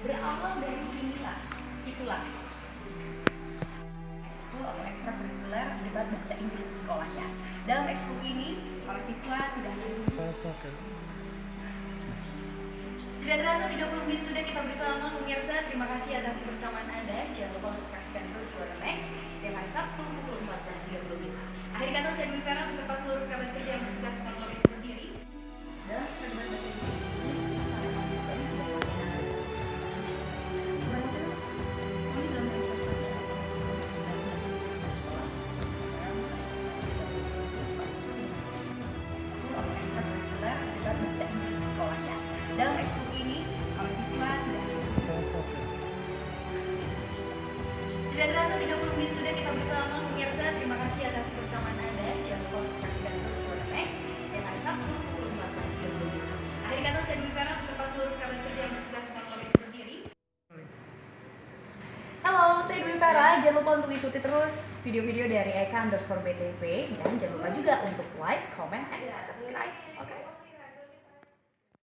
berawal dari inilah, situlah. Ekskul atau ekstrakurikuler debat bahasa Inggris di sekolahnya. Dalam ekskul ini, para siswa tidak terasa 30 menit sudah kita bersama pemirsa. Terima kasih atas kebersamaan Anda. Jangan lupa untuk saksikan terus Suara Next setiap hari Sabtu pukul 14.35. Akhir kata, saya Dwi Vera beserta seluruh rekan kerja yang bertugas mengontrol ini berdiri. Dalam segmen bahasa Inggris ini, para mahasiswa ini tidak koordinasi. Kami dalam investasi ekskul atau ekstrakurikuler debat bahasa Inggris di sekolahnya. Dalam ekskul ini, para siswa tidak terasa 30 menit sudah kita bersama pemirsa. Terima kasih atas kebersamaan Anda. Jangan lupa untuk saksikan terus Suara Next setiap hari Sabtu pukul 14.35. Akhir kata, saya Dwi Vera beserta seluruh rekan kerja yang bertugas mengontrol ini berdiri. Halo, saya Dwi Vera. Jangan lupa untuk ikuti terus video-video dari Eka_BTV dan jangan lupa juga untuk like, comment, and subscribe. Oke.